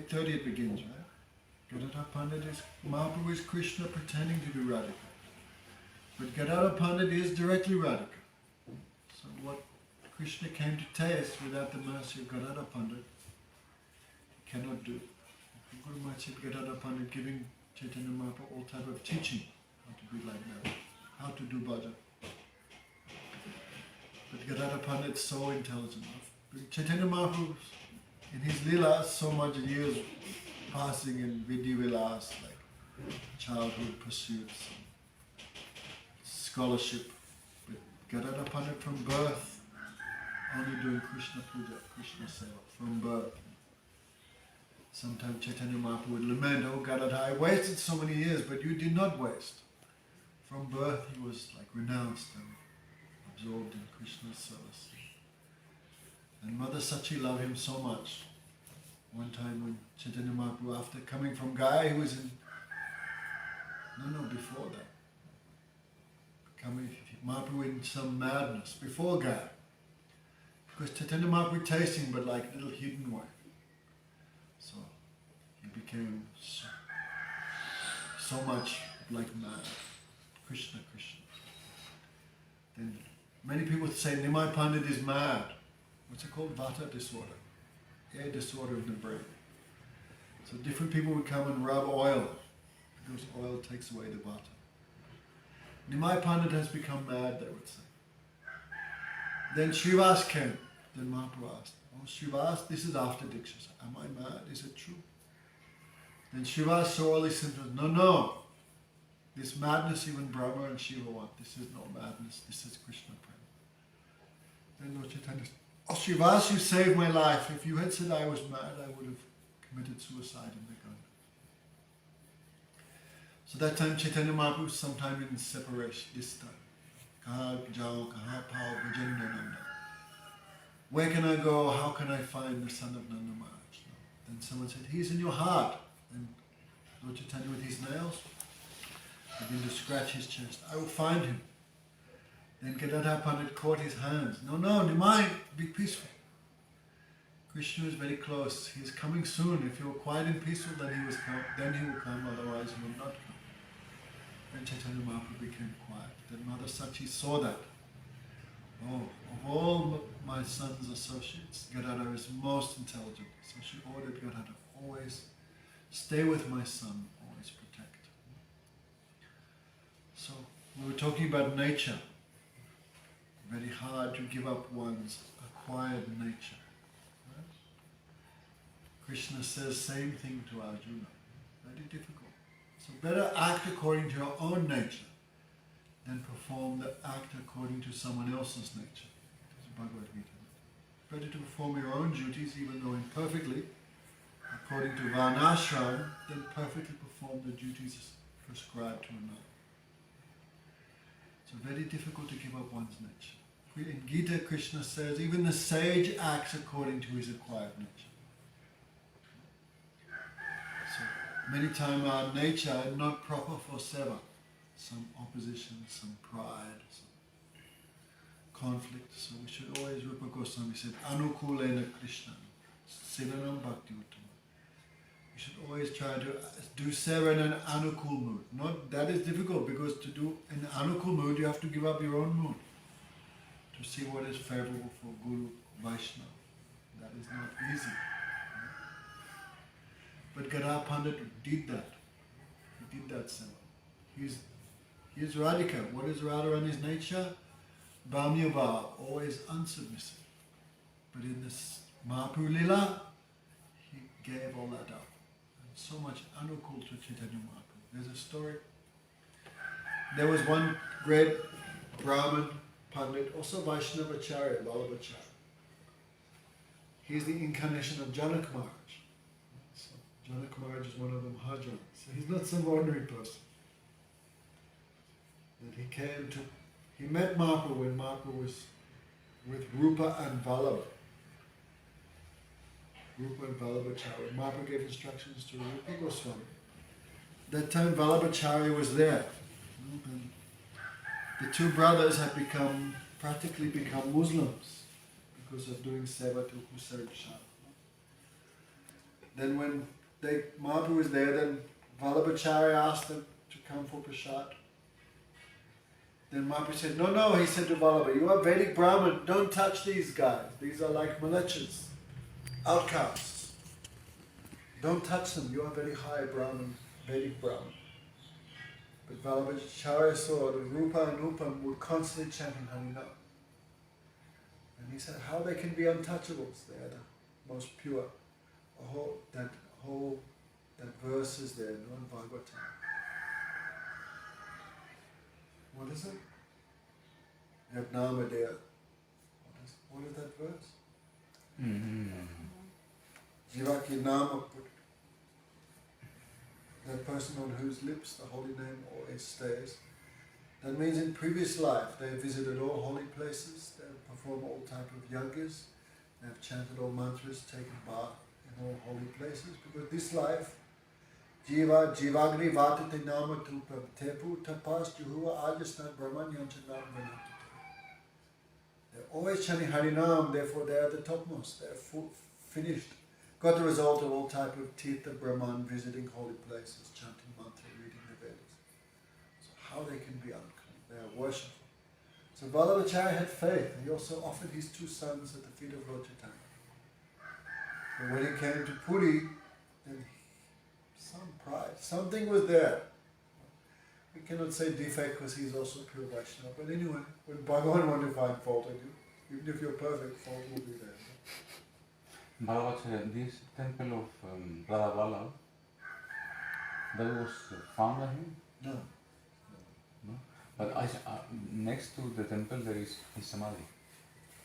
8:30 it begins, right? Gadadhar Pandit is, Mahaprabhu is Krishna pretending to be Radhika. But Gadadhar Pandit is directly Radhika. So what Krishna came to taste without the mercy of Gadadhar Pandit, he cannot do. Guru Maharaj said Gadadhar Pandit giving Chaitanya Mahaprabhu all type of teaching, how to be like that, how to do bhajan. But Gadadhar Pandit is so intelligent. Chaitanya Mahaprabhu, in his lila, so much years passing in Vidya Vilas, like childhood pursuits, scholarship. But Gadadhar Pandit from birth, only doing Krishna puja, Krishna seva, from birth. Sometimes Chaitanya Mahaprabhu would lament, oh Gadadhar, I wasted so many years, but you did not waste. From birth he was like renounced and absorbed in Krishna's service. And Mother Sachi loved him so much. One time when Chaitanya Mahaprabhu, after coming from Gaya, he was in, before that. Mahaprabhu in some madness, before Gaya. Because Chaitanya Mahaprabhu tasting, but like little hidden way. So he became so much like mad. Krishna, Krishna. Then many people say Nimai Pandit is mad. What's it called? Vata disorder. Air disorder of the brain. So different people would come and rub oil, because oil takes away the vata. Nimai Pandit has become mad, they would say. Then Srivas came. Then Mahaprabhu asked, oh Srivas, this is after Diksha. Am I mad? Is it true? Then Srivas saw all these symptoms. No. This madness even Brahma and Shiva want. This is no madness. This is Krishna Prema. Then Lord Chaitanya said, oh Srivas, you saved my life. If you had said I was mad, I would have committed suicide in the Ganga. So that time Chaitanya Mahaprabhu, sometime in separation, this time. Kaha jao, kaha pao, bhajan Nanda. Where can I go? How can I find the son of Nanda Maharaj? Then someone said, he's in your heart. And Lord Chaitanya with his nails began to scratch his chest. I will find him. Then Gadadhar Pandit caught his hands. No, Nimai, be peaceful. Krishna is very close. He is coming soon. If you are quiet and peaceful, then he will come, otherwise he will not come. Then Chaitanya Mahaprabhu became quiet. Then Mother Sachi saw that. Oh, of all my son's associates, Gadadhar is most intelligent. So she ordered Gadadhar, always stay with my son, always protect. So we were talking about nature. Very hard to give up one's acquired nature. Right? Krishna says same thing to Arjuna. Very difficult. So better act according to your own nature than perform the act according to someone else's nature. It's Bhagavad Gita. Better to perform your own duties, even though imperfectly, according to Varnashram, than perfectly perform the duties prescribed to another. So very difficult to give up one's nature. In Gita, Krishna says, even the sage acts according to his acquired nature. So many times our nature is not proper for seva. Some opposition, some pride, some conflict. So we should always, Rupa Goswami said, Anukulena Krishna, Sivanam Bhakti Uttama. We should always try to do seva in an anukul mood. That is difficult, because to do in an anukul mood, you have to give up your own mood to see what is favorable for Guru Vaishnava. That is not easy. But Gadadhar Pandit did that. He did that seva. He is Radhika. What is Radharani's nature? Bhamyava, always unsubmissive. But in this Mahaprabhu Lila, he gave all that up. And so much anukul to Chaitanya Mahaprabhu. There's a story. There was one great Brahmin Pandit, also Vaishnavacharya, Vallabhacharya. He's the incarnation of Janak Maharaj. So Janak Maharaj is one of the Mahajans. So he's not some ordinary person. And he met Mahaprabhu when Mahaprabhu was with Rupa and Vallabha. Rupa and Vallabhacharya. Mahaprabhu gave instructions to Rupa Goswami. That time Vallabhacharya was there. And the two brothers had practically become Muslims because of doing seva to Hussain Shah. Then when Mahaprabhu was there, then Vallabhacharya asked them to come for prasad. Then Mahaprabhu said, no, he said to Vallabha, you are Vedic Brahmin, don't touch these guys. These are like malechas, outcasts. Don't touch them, you are very high Brahmin, Vedic Brahmin. But Vallabhacharya saw that Rupa and Upam were constantly chanting Harinam. And he said, how they can be untouchables? They are the most pure. That verse is there, no, in Bhagavatam. What is it? Yajnamadaya. What is that verse? Jivaki Nama put. That person on whose lips the holy name always stays. That means in previous life they have visited all holy places, they have performed all type of yagas, they have chanted all mantras, taken bath in all holy places. Because this life, Jivagni Vatati Nama Tupa Tepu Tapas Juhua Ajasnat Brahman Yanchanam Vinatati. They're always chanting Harinam, therefore they are the topmost, they are finished. Got the result of all type of Tirtha Brahman, visiting holy places, chanting mantra, reading the Vedas. So how they can be unclean? They are worshipful. So Vallabhacharya had faith. He also offered his 2 sons at the feet of Lord Chaitanya. But when he came to Puri, then some pride, something was there. We cannot say defect because he's also pure Vaishnava. But anyway, when Bhagavan wants to find fault in you, even if you're perfect, fault will be there. Vallabhacharya, this temple of Radha that was found by him? No. No? But next to the temple there is his samadhi.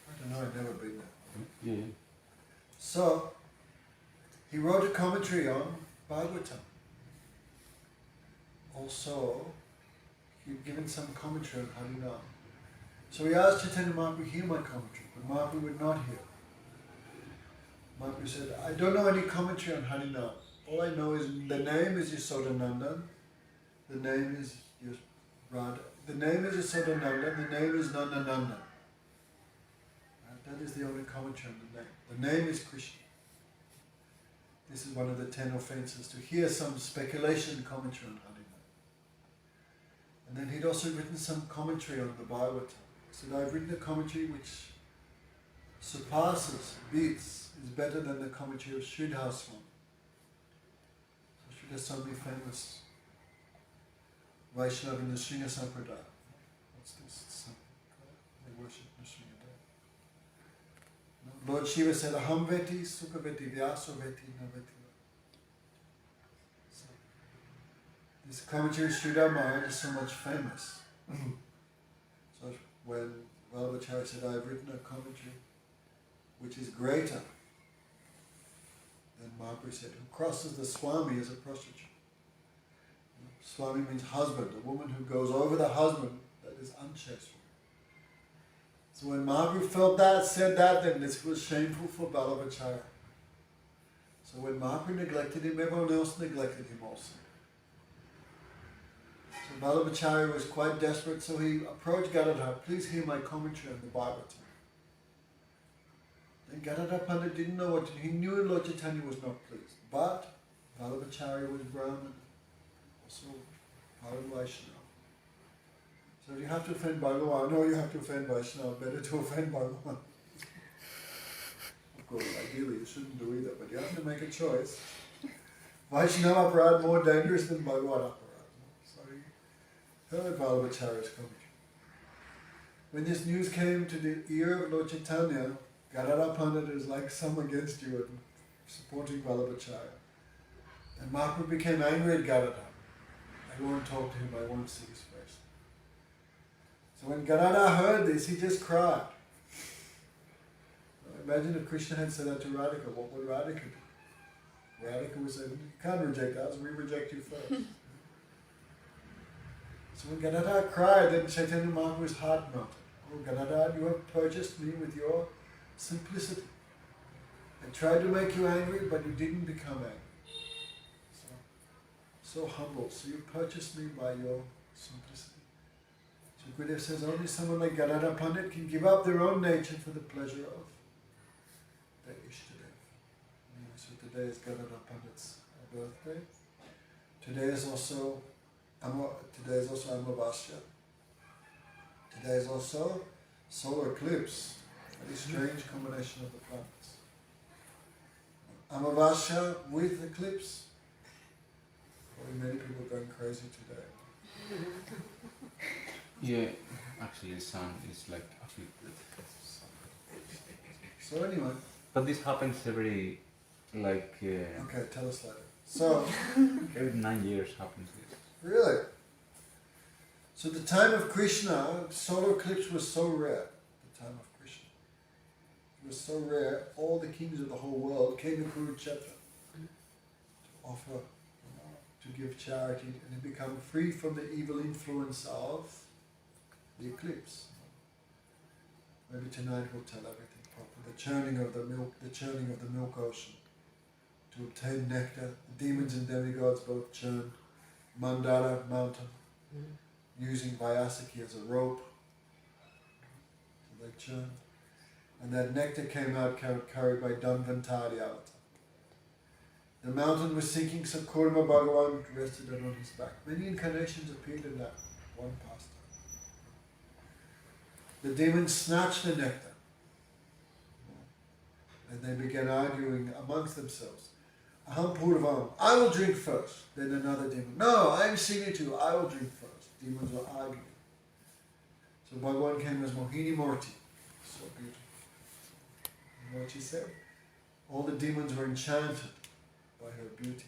I don't know, I've never been there. Yeah. So, he wrote a commentary on Bhagavatam. Also, he'd given some commentary on Harinam. So he asked Chaitanya Mahaprabhu to hear my commentary, but Mahaprabhu would not hear. Mahaprabhu said, I don't know any commentary on Harinam. All I know is the name is Yasodanandan, the name is Radha, the name is Yasodanandan, the name is Nandanandan. That is the only commentary on the name. The name is Krishna. This is one of the 10 offenses, to hear some speculation commentary on Harinam. And then he'd also written some commentary on the Bhagavatam. He said, I've written a commentary which surpasses, beats, is better than the commentary of Sridhar Swami. So Sridhar Swami, famous Vaishnava in the Sringa Sampradaya. What's this? They worship Nrsimha. Lord Shiva said, Aham veti, sukha veti, vyaso veti, na veti. So, this commentary of Sridhar Maharaj is so much famous. So when Vallabhacharya said, I have written a commentary which is greater, then Mahaprabhu said, who crosses the Swami as a prostitute. Swami means husband, a woman who goes over the husband that is unchaste. So when Mahaprabhu felt that, said that, then this was shameful for Vallabhacharya. So when Mahaprabhu neglected him, everyone else neglected him also. So Vallabhacharya was quite desperate, so he approached Gadadhar, please hear my commentary on the Bhagavatam. Then Gadadhar Pandit didn't know what to do. He knew Lord Chaitanya was not pleased. But Vallabhacharya was Brahman, also part of Vaishnava. So if you have to offend Bhagavan, no, you have to offend Vaishnava, better to offend Bhagavan. Of course, ideally you shouldn't do either, but you have to make a choice. Vaishnava aparad more dangerous than Bhagavan aparad. So he heard Vallabhacharya's commentary. When this news came to the ear of Lord Chaitanya, Gadadhar Pandit is like some against you and supporting Vallabhacharya. And Mahaprabhu became angry at Gadadhar. I won't talk to him, I won't see his face. So when Gadadhar heard this, he just cried. Imagine if Krishna had said that to Radhika, what would Radhika do? Radhika would say, you can't reject us, we reject you first. So when Gadadhar cried, then Chaitanya Mahaprabhu's heart melted. Oh Gadadhar, you have purchased me with your simplicity. I tried to make you angry, but you didn't become angry. So humble. So you purchased me by your simplicity. So Gurudev says only someone like Gadadhar Pandit can give up their own nature for the pleasure of their Ishtadev. So today is Gadadhar Pandit's birthday. Today is also Amavasya. Today is also solar eclipse. Very strange combination of the planets. Amavasya with eclipse. Probably many people going crazy today. Yeah, actually the sun is like a bit. So anyway. But this happens every, like... okay, tell us later. So... every 9 years happens this. Really? So the time of Krishna, solar eclipse was so rare. The time of Krishna. It was so rare, all the kings of the whole world came to Kurukshetra to offer, to give charity and to become free from the evil influence of the eclipse. Maybe tonight we'll tell everything properly. The churning of the milk ocean. To obtain nectar, the demons and demigods both churned Mandara mountain, using Vyasaki as a rope. So they churned. And that nectar came out carried by Dhanvantari avatar. The mountain was sinking, so Kurma Bhagavan rested it on his back. Many incarnations appeared in that one pastime. The demons snatched the nectar. And they began arguing amongst themselves. Aham Purvam, I will drink first. Then another demon, no, I'm senior too, I will drink first. Demons were arguing. So Bhagavan came as Mohini Murti. So beautiful. You know what she said? All the demons were enchanted by her beauty.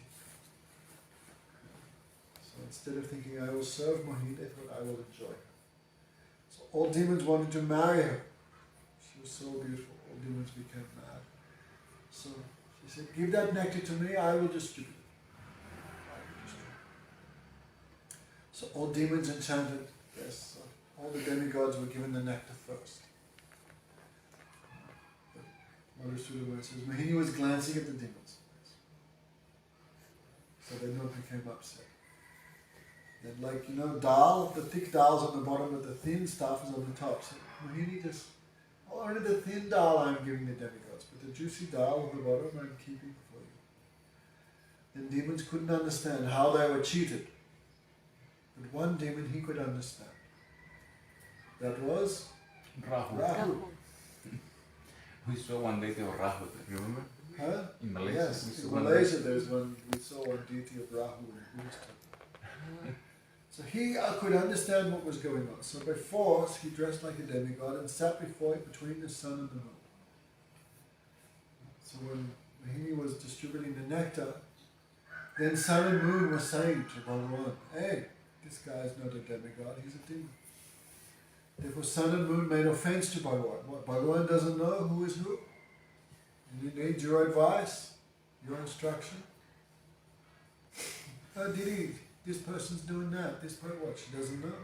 So instead of thinking, I will serve Mohini, they thought, I will enjoy her. So all demons wanted to marry her. She was so beautiful. All demons became mad. So she said, give that nectar to me, I will distribute it. So all demons enchanted, yes, all the demigods were given the nectar first. But Madhusudana says, Mohini was glancing at the demons. So they not became upset. Then like, dal, the thick dal's on the bottom, but the thin stuff is on the top. So Mohini just, only the thin dal I'm giving the demigods, but the juicy dal on the bottom I'm keeping for you. Then demons couldn't understand how they were cheated. But one demon he could understand. That was Rahu. We saw one deity of Rahu, remember? Huh? In Malaysia. Yes, in Malaysia there's one, we saw one deity of Rahu in Buddhist temple. So he could understand what was going on. So by force he dressed like a demigod and sat before it between the sun and the moon. So when Mohini was distributing the nectar, then sun and moon were saying to Bhagavan, hey, this guy is not a demigod, he's a demon. Therefore sun and moon made offense to Bhagavan. What, Bhagavan doesn't know who is who? And he needs your advice, your instruction. Oh, this person's doing that, this person, what, she doesn't know?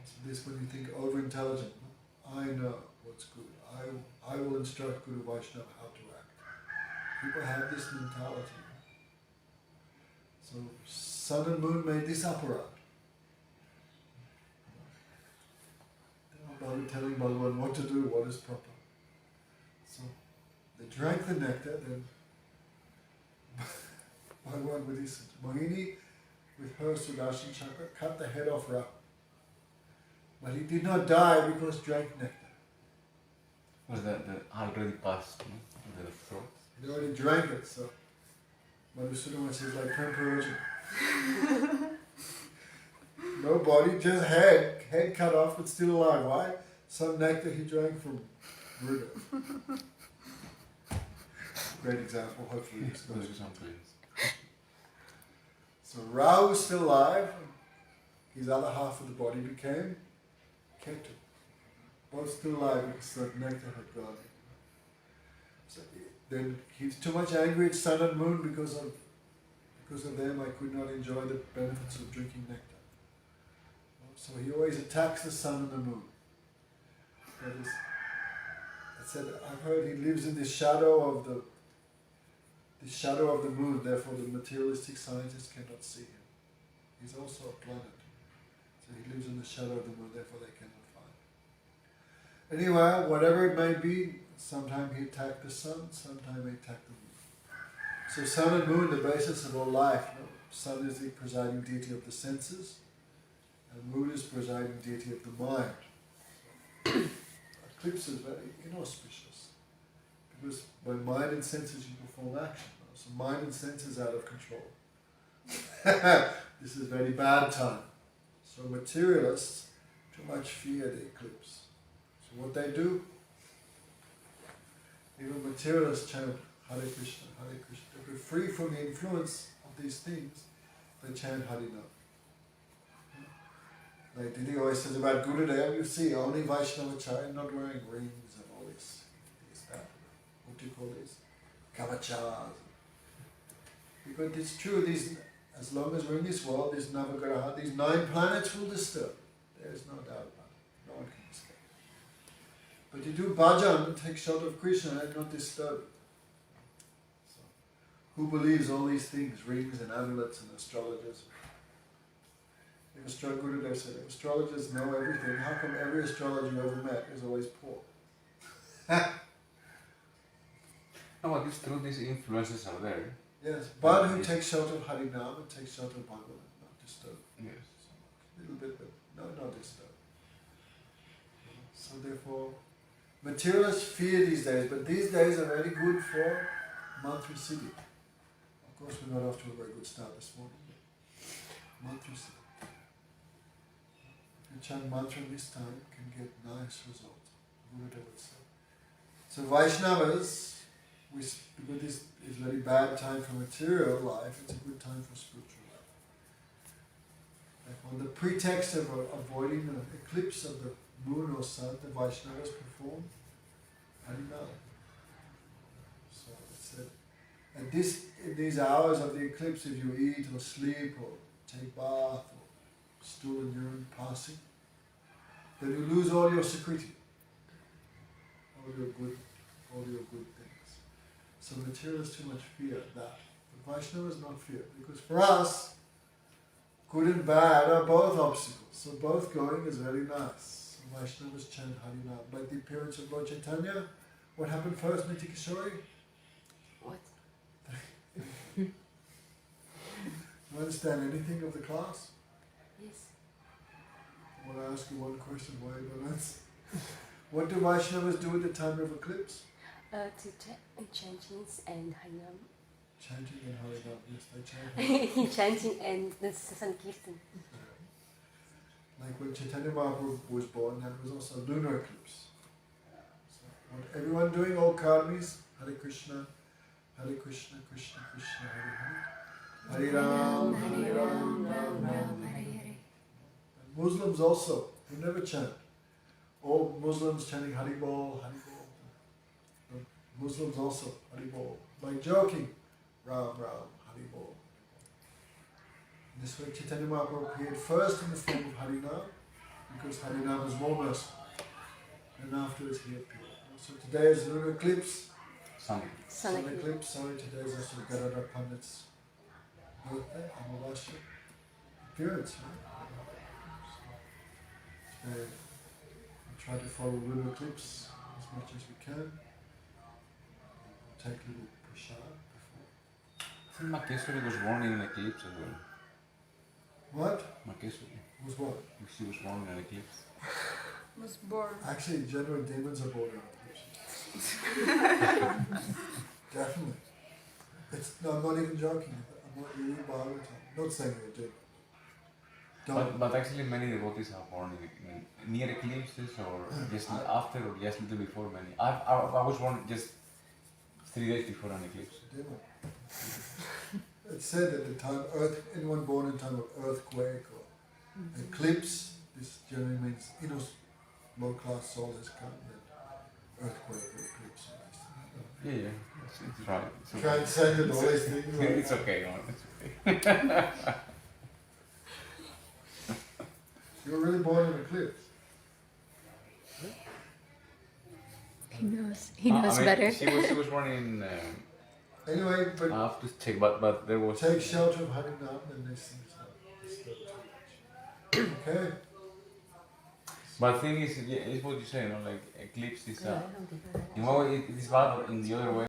So this when you think over-intelligent, I know what's good. I will instruct Guru Vaishnava how to act. People have this mentality. So sun and moon made this apparat. Bhagavan telling Bhagavan what to do, what is proper. So they drank the nectar, then Bhagavan with his Mohini, with her Sudarshan Chakra, cut the head off Rahu. But he did not die because drank nectar. Was that already passed, the throat? He already drank it, so Madhusudana says like Prem. No body, just head cut off but still alive. Why? Some nectar he drank from Buddha. Great example, hopefully. Those examples. So Rahu is still alive, his other half of the body became Ketu. Both still alive because the nectar had gone. So then he's too much angry at sun and moon because of them I could not enjoy the benefits of drinking nectar. So he always attacks the sun and the moon. That is, I said, I've heard he lives in the shadow of the moon, therefore the materialistic scientists cannot see him. He's also a planet. So he lives in the shadow of the moon, therefore they cannot find him. Anyway, whatever it may be, sometime he attacked the sun, sometime he attacked the moon. So sun and moon, the basis of all life. No? Sun is the presiding deity of the senses, and moon is presiding deity of the mind. Eclipse is very inauspicious, because when mind and senses you perform action. No? So mind and senses out of control. This is a very bad time. So materialists too much fear the eclipse. So what they do, even materialists chant Hare Krishna, Hare Krishna. If we're free from the influence of these things, they chant Harinam. Like Didi always says about Gurudev, you see only Vaishnavacharya not wearing rings and all this, that, what do you call this? Kavachas. Because it's true, these, as long as we're in this world, these Navagraha, these 9 planets will disturb. There is no doubt about it. No one can escape. But you do bhajan and take shelter of Krishna and not disturb it. So, who believes all these things, rings and amulets and astrologers? If Gurudev said, if astrologers know everything, how come every astrologer you ever met is always poor? No, but it's true, these influences are there. Yes, but who takes shelter of Harinam and takes shelter of Bhagavan, not disturb. Yes. A little bit, but not disturb. So therefore, materialists fear these days, but these days are very good for mantra siddhi. Of course, we're not off to a very good start this morning, but mantra siddhi. If you chant mantra this time, you can get nice results. Gurudev would say. So Vaishnavas, because this is a very bad time for material life, it's a good time for spiritual life. Like on the pretext of avoiding the eclipse of the moon or sun, the Vaishnavas perform Harinam. So it said, in these hours of the eclipse, if you eat or sleep or take bath or stool and urine passing, then you lose all your security, all your good things. So materialists too much fear that. But Vaishnavas not fear, because for us, good and bad are both obstacles. So both going is very nice. So Vaishnavas chant Harinam. Like the appearance of Lord Chaitanya, what happened first, Niti Kishori? What? You understand anything of the class? Yes. I want to ask you one question, why you don't answer? What do Vaishnavas do at the time of eclipse? Chantings and Harinam. Chanting and Harinam, yes, they chant. Chanting and the Sankirtan. Like when Chaitanya Mahaprabhu was born, there was also a lunar eclipse. So what everyone doing, all karmis, Hare Krishna, Krishna Krishna, Hare Hare. Hare Ram, Hare Ram, Ram Ram, Hare Hare. And Muslims also, who never chant. All Muslims chanting Hari Bol, Hari Bol. Muslims also, Hari Bol. By joking, Ram Ram, Hari Bol. This way Chaitanya Mahaprabhu appeared first in the form of Harinam, because Harinam is more merciful. And afterwards he appeared. So today is lunar eclipse. Sun eclipse. Sorry, today is also Gadadhar Pandit's birthday, Amavasya appearance. So today we try to follow lunar eclipse as much as we can. Take a little prasad before. I think Makeshwari was born in an eclipse as well. What? Makeshwari. Was what? She was born in an eclipse. Was born. Actually, general demons are born in eclipses. Definitely. No, I'm not even joking. I'm not really bothered. I'm not saying you're a demon. But actually many devotees are born in near eclipses or just after or just little before many. I was born just 3 days before an eclipse. Demon. It's said that the time anyone born in time of earthquake or eclipse, this generally means low class soul has come, then earthquake or eclipse. Yeah, it's right. It's okay. Transcended all these things. Right? It's okay, no, it's okay. You were really born in an eclipse. He knows better. She was born in. Anyway, but I have to check, but there was. take shelter of Harinam and these things are disturbed too much. Okay? But the thing is, yeah, it's what you say, like eclipse is. In one way, it is bad, but in the other way.